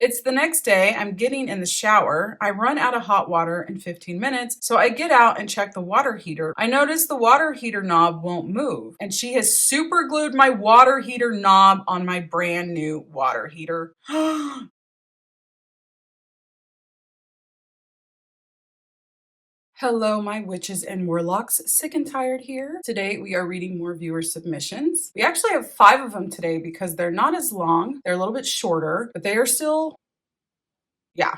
It's the next day. I'm getting in the shower. I run out of hot water in 15 minutes, so I get out and check the water heater. I notice the water heater knob won't move, and she has super glued my water heater knob on my brand new water heater. Hello, my witches and warlocks. Sick and tired here. Today we are reading more viewer submissions. We actually have 5 of them today because they're not as long. They're a little bit shorter, but they are still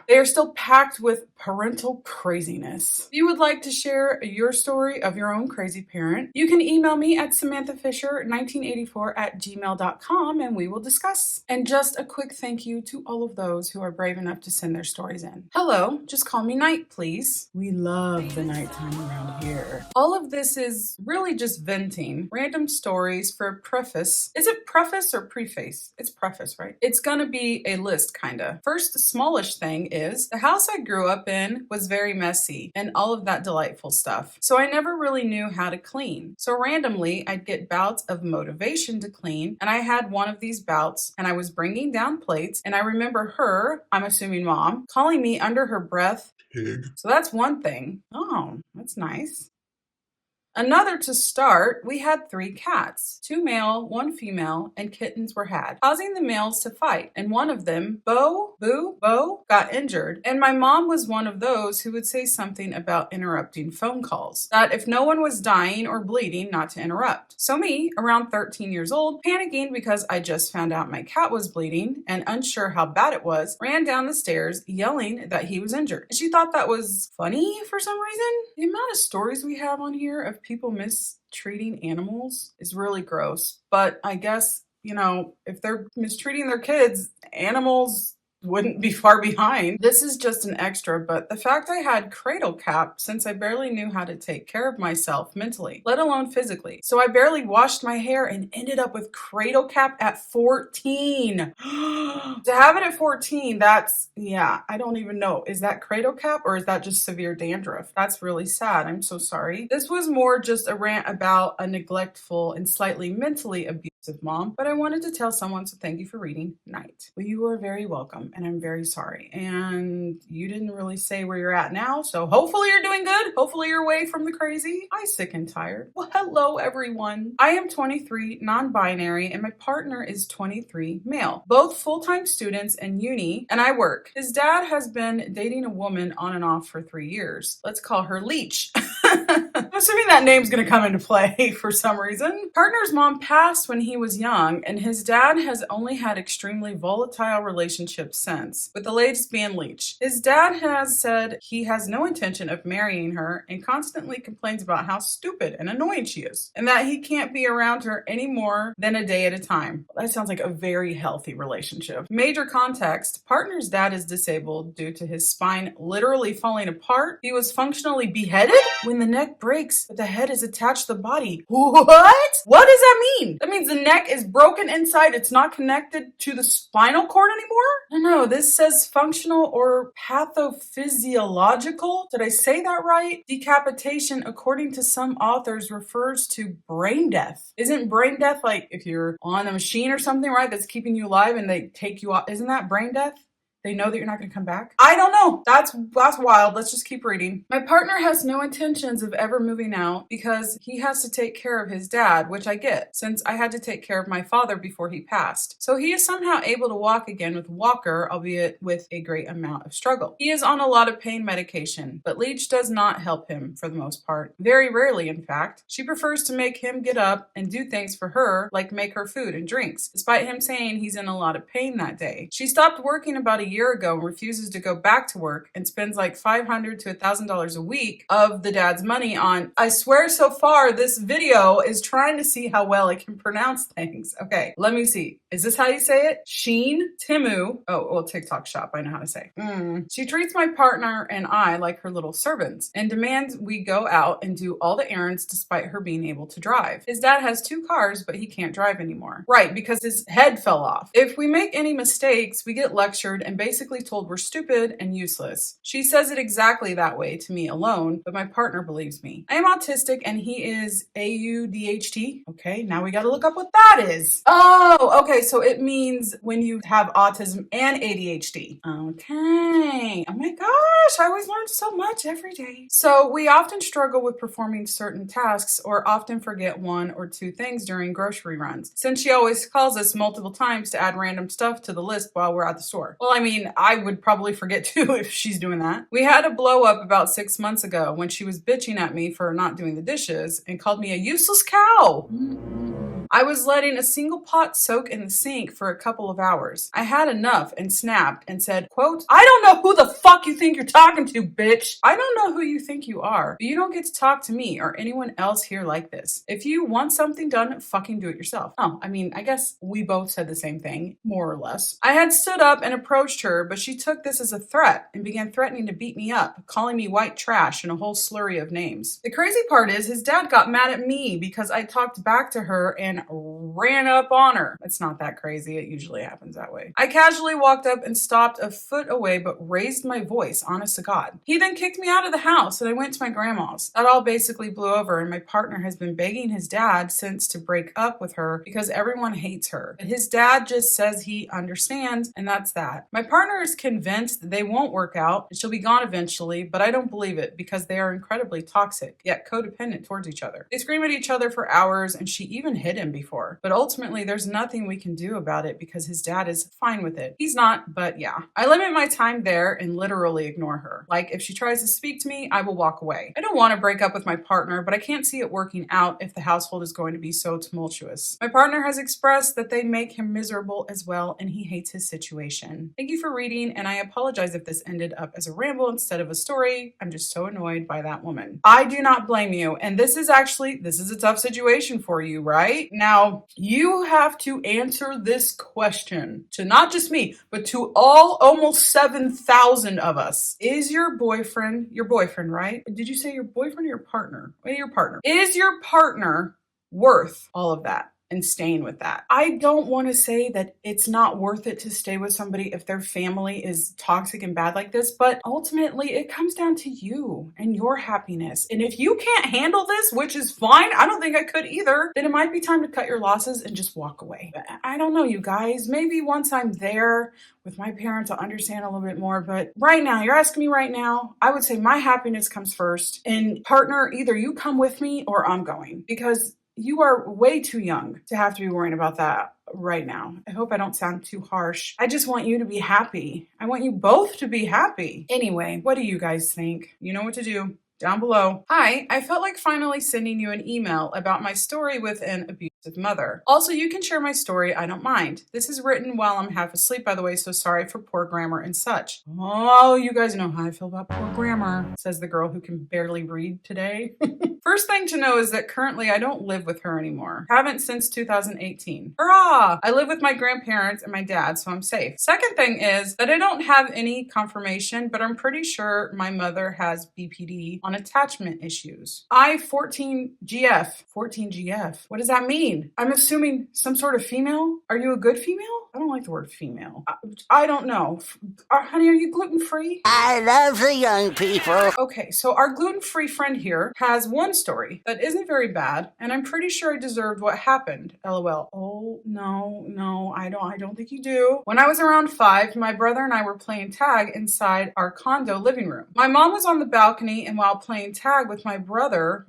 they are still packed with parental craziness. If you would like to share your story of your own crazy parent, you can email me at samanthafisher1984@gmail.com and we will discuss. And just a quick thank you to all of those who are brave enough to send their stories in. Hello, just call me Night, please. We love the nighttime around here. All of this is really just venting random stories for a preface. Is it preface or preface? It's preface, right? It's gonna be a list, kinda. First, the smallish thing is the house I grew up in was very messy and all of that delightful stuff. So I never really knew how to clean. So randomly, I'd get bouts of motivation to clean, and I had one of these bouts and I was bringing down plates, and I remember her, I'm assuming mom, calling me under her breath, pig. So that's one thing. Oh, that's nice. Another to start, we had 3 cats, 2 male, 1 female, and kittens were had, causing the males to fight. And one of them, Bo, got injured. And my mom was one of those who would say something about interrupting phone calls, that if no one was dying or bleeding, not to interrupt. So me, around 13 years old, panicking because I just found out my cat was bleeding and unsure how bad it was, ran down the stairs yelling that he was injured. And she thought that was funny for some reason. The amount of stories we have on here of people mistreating animals is really gross. But I guess, if they're mistreating their kids, animals wouldn't be far behind. This is just an extra, but the fact I had cradle cap since I barely knew how to take care of myself mentally, let alone physically. So I barely washed my hair and ended up with cradle cap at 14. To have it at 14, that's, I don't even know. Is that cradle cap or is that just severe dandruff? That's really sad. I'm so sorry. This was more just a rant about a neglectful and slightly mentally abusive mom, but I wanted to tell someone, so thank you for reading. Night. Well, you are very welcome. And I'm very sorry. And you didn't really say where you're at now, so hopefully you're doing good. Hopefully you're away from the crazy. I'm sick and tired. Well, hello everyone. I am 23, non-binary, and my partner is 23, male. Both full-time students in uni, and I work. His dad has been dating a woman on and off for 3 years. Let's call her Leech. I'm assuming that name's gonna come into play for some reason. Partner's mom passed when he was young, and his dad has only had extremely volatile relationships since, with the latest being Leech. His dad has said he has no intention of marrying her and constantly complains about how stupid and annoying she is, and that he can't be around her any more than a day at a time. That sounds like a very healthy relationship. Major context, partner's dad is disabled due to his spine literally falling apart. He was functionally beheaded when the neck breaks, but the head is attached to the body. What? What does that mean? That means the neck is broken inside. It's not connected to the spinal cord anymore? No, this says functional or pathophysiological. Did I say that right? Decapitation, according to some authors, refers to brain death. Isn't brain death like if you're on a machine or something, right? That's keeping you alive and they take you off. Isn't that brain death? They know that you're not going to come back? I don't know. That's wild. Let's just keep reading. My partner has no intentions of ever moving out because he has to take care of his dad, which I get, since I had to take care of my father before he passed. So he is somehow able to walk again with a walker, albeit with a great amount of struggle. He is on a lot of pain medication, but Leech does not help him for the most part. Very rarely, in fact. She prefers to make him get up and do things for her, like make her food and drinks, despite him saying he's in a lot of pain that day. She stopped working about a year ago and refuses to go back to work and spends like $500 to $1,000 a week of the dad's money on, I swear so far this video is trying to see how well I can pronounce things. Okay, let me see. Is this how you say it? Sheen, Timu. Oh, well, TikTok shop, I know how to say. She treats my partner and I like her little servants and demands we go out and do all the errands despite her being able to drive. His dad has 2 cars, but he can't drive anymore. Right, because his head fell off. If we make any mistakes, we get lectured and basically told we're stupid and useless. She says it exactly that way to me alone, but my partner believes me. I am autistic and he is AUDHD. Okay, now we gotta look up what that is. Oh, okay, so it means when you have autism and ADHD. Okay. Oh my gosh, I always learn so much every day. So we often struggle with performing certain tasks or often forget one or two things during grocery runs, since she always calls us multiple times to add random stuff to the list while we're at the store. Well, I mean, I would probably forget too if she's doing that. We had a blow up about 6 months ago when she was bitching at me for not doing the dishes and called me a useless cow. I was letting a single pot soak in the sink for a couple of hours. I had enough and snapped and said, quote, I don't know who the fuck you think you're talking to, bitch. I don't know who you think you are, but you don't get to talk to me or anyone else here like this. If you want something done, fucking do it yourself. Oh, I mean, I guess we both said the same thing, more or less. I had stood up and approached her, but she took this as a threat and began threatening to beat me up, calling me white trash and a whole slurry of names. The crazy part is his dad got mad at me because I talked back to her and ran up on her. It's not that crazy. It usually happens that way. I casually walked up and stopped a foot away, but raised my voice, honest to God. He then kicked me out of the house and I went to my grandma's. That all basically blew over and my partner has been begging his dad since to break up with her because everyone hates her. But his dad just says he understands and that's that. My partner is convinced they won't work out and she'll be gone eventually, but I don't believe it because they are incredibly toxic, yet codependent towards each other. They scream at each other for hours and she even hit him before. But ultimately, there's nothing we can do about it because his dad is fine with it. He's not, but yeah. I limit my time there and literally ignore her. Like, if she tries to speak to me, I will walk away. I don't want to break up with my partner, but I can't see it working out if the household is going to be so tumultuous. My partner has expressed that they make him miserable as well, and he hates his situation. Thank you for reading, and I apologize if this ended up as a ramble instead of a story. I'm just so annoyed by that woman. I do not blame you, and this is a tough situation for you, right? Now, you have to answer this question to not just me, but to all almost 7,000 of us. Is your boyfriend, right? Did you say your boyfriend or your partner? Your partner. Is your partner worth all of that? And staying with that. I don't want to say that it's not worth it to stay with somebody if their family is toxic and bad like this, but ultimately it comes down to you and your happiness. And if you can't handle this, which is fine, I don't think I could either, then it might be time to cut your losses and just walk away. I don't know, you guys. Maybe once I'm there with my parents, I'll understand a little bit more. But right now, you're asking me right now, I would say my happiness comes first. And partner, either you come with me or I'm going, because you are way too young to have to be worrying about that right now. I hope I don't sound too harsh. I just want you to be happy. I want you both to be happy. Anyway, what do you guys think? You know what to do. Down below. Hi, I felt like finally sending you an email about my story with an abusive mother. Also, you can share my story, I don't mind. This is written while I'm half asleep, by the way, so sorry for poor grammar and such. Oh, you guys know how I feel about poor grammar, says the girl who can barely read today. First thing to know is that currently I don't live with her anymore. Haven't since 2018. Hurrah! I live with my grandparents and my dad, so I'm safe. Second thing is that I don't have any confirmation, but I'm pretty sure my mother has BPD on attachment issues. I-14GF. 14GF. What does that mean? I'm assuming some sort of female? Are you a good female? I don't like the word female. I don't know. Honey, are you gluten-free? I love the young people. Okay, so our gluten-free friend here has one story that isn't very bad, and I'm pretty sure I deserved what happened. LOL. Oh, no, I don't think you do. When I was around 5, my brother and I were playing tag inside our condo living room. My mom was on the balcony, and while playing tag with my brother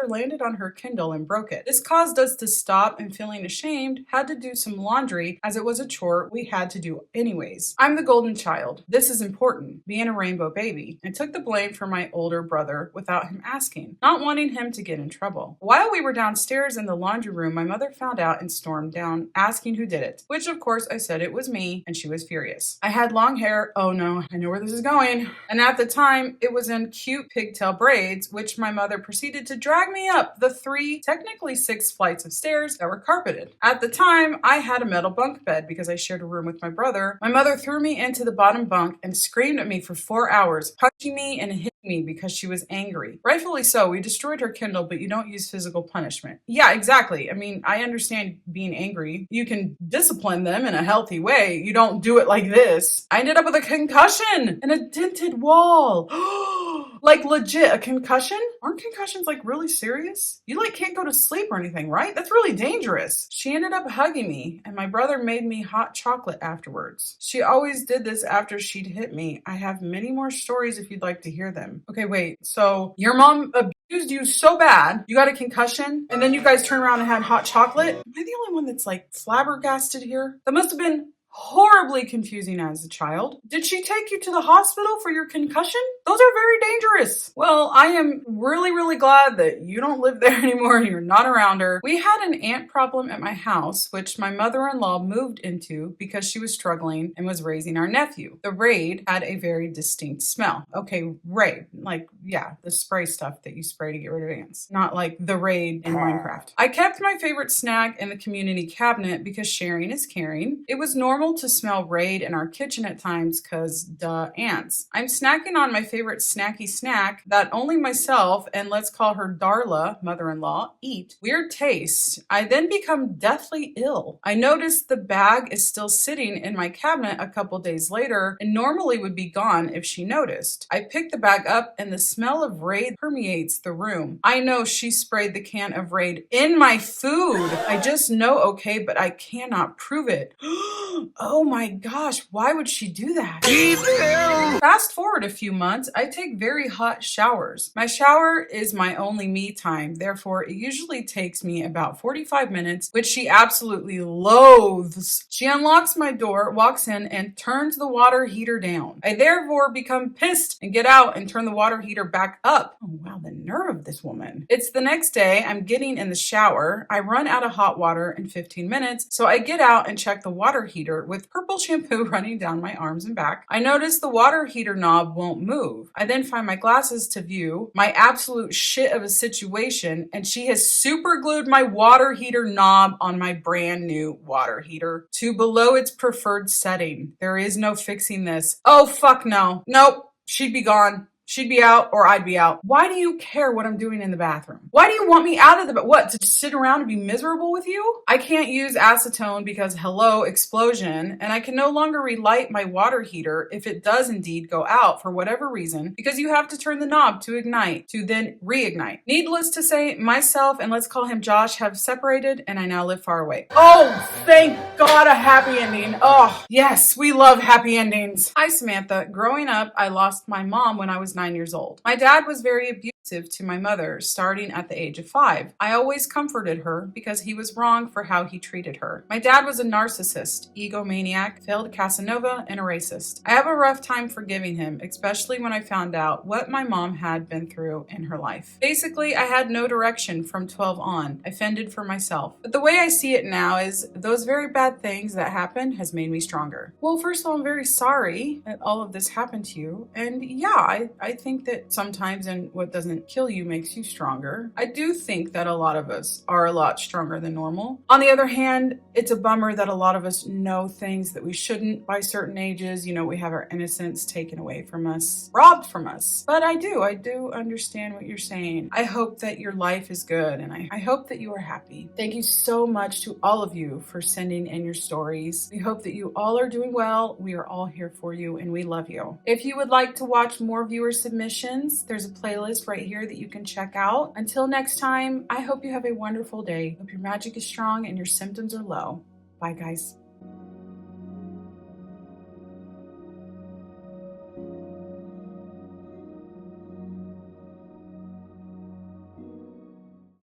landed on her Kindle and broke it. This caused us to stop and, feeling ashamed, had to do some laundry as it was a chore we had to do anyways. I'm the golden child. This is important, being a rainbow baby, and took the blame for my older brother without him asking, not wanting him to get in trouble. While we were downstairs in the laundry room, my mother found out and stormed down, asking who did it, which of course I said it was me, and she was furious. I had long hair. Oh no, I know where this is going. And at the time, it was in cute pigtail braids, which my mother proceeded to drag me up the 3, technically 6 flights of stairs that were carpeted. At the time, I had a metal bunk bed because I shared a room with my brother. My mother threw me into the bottom bunk and screamed at me for 4 hours, punching me and hitting me because she was angry. Rightfully so. We destroyed her Kindle, but you don't use physical punishment. Yeah, exactly. I mean, I understand being angry. You can discipline them in a healthy way. You don't do it like this. I ended up with a concussion and a dented wall. Like legit, a concussion? Aren't concussions like really serious? You like can't go to sleep or anything, right? That's really dangerous. She ended up hugging me and my brother made me hot chocolate afterwards. She always did this after she'd hit me. I have many more stories if you'd like to hear them. Okay, wait. So your mom abused you so bad, you got a concussion, and then you guys turned around and had hot chocolate? Am I the only one that's like flabbergasted here? That must have been horribly confusing as a child. Did she take you to the hospital for your concussion? Those are very dangerous. Well, I am really, really glad that you don't live there anymore and you're not around her. We had an ant problem at my house, which my mother-in-law moved into because she was struggling and was raising our nephew. The Raid had a very distinct smell. Okay, Raid, like, yeah, the spray stuff that you spray to get rid of ants. Not like the Raid in Minecraft. I kept my favorite snack in the community cabinet because sharing is caring. It was normal to smell Raid in our kitchen at times because duh, ants. I'm snacking on my favorite snacky snack that only myself and let's call her Darla, mother-in-law, eat. Weird taste. I then become deathly ill. I noticed the bag is still sitting in my cabinet a couple days later and normally would be gone if she noticed. I pick the bag up and the smell of Raid permeates the room. I know she sprayed the can of Raid in my food. I just know, okay, but I cannot prove it. Oh my gosh, why would she do that? Evil! Fast forward a few months, I take very hot showers. My shower is my only me time, therefore it usually takes me about 45 minutes, which she absolutely loathes. She unlocks my door, walks in, and turns the water heater down. I therefore become pissed and get out and turn the water heater back up. Oh wow, the nerve of this woman. It's the next day, I'm getting in the shower. I run out of hot water in 15 minutes, so I get out and check the water heater with purple shampoo running down my arms and back. I notice the water heater knob won't move. I then find my glasses to view my absolute shit of a situation, and she has super glued my water heater knob on my brand new water heater to below its preferred setting. There is no fixing this. Oh fuck no. Nope. She'd be gone. She'd be out or I'd be out. Why do you care what I'm doing in the bathroom? Why do you want me out of the what, to sit around and be miserable with you? I can't use acetone because hello, explosion, and I can no longer relight my water heater if it does indeed go out for whatever reason because you have to turn the knob to ignite, to then reignite. Needless to say, myself and let's call him Josh have separated and I now live far away. Oh, thank God, a happy ending. Oh, yes, we love happy endings. Hi, Samantha. Growing up, I lost my mom when I was 9 years old. My dad was very abusive to my mother, starting at the age of 5. I always comforted her because he was wrong for how he treated her. My dad was a narcissist, egomaniac, failed Casanova, and a racist. I have a rough time forgiving him, especially when I found out what my mom had been through in her life. Basically, I had no direction from 12 on. I fended for myself. But the way I see it now is those very bad things that happened has made me stronger. Well, first of all, I'm very sorry that all of this happened to you. And yeah, I think that sometimes and what doesn't kill you makes you stronger. I do think that a lot of us are a lot stronger than normal. On the other hand, it's a bummer that a lot of us know things that we shouldn't by certain ages. You know, we have our innocence taken away from us, robbed from us. But I do understand what you're saying. I hope that your life is good and I hope that you are happy. Thank you so much to all of you for sending in your stories. We hope that you all are doing well. We are all here for you and we love you. If you would like to watch more viewer submissions, there's a playlist right here that you can check out. Until next time, I hope you have a wonderful day. Hope your magic is strong and your symptoms are low. Bye, guys.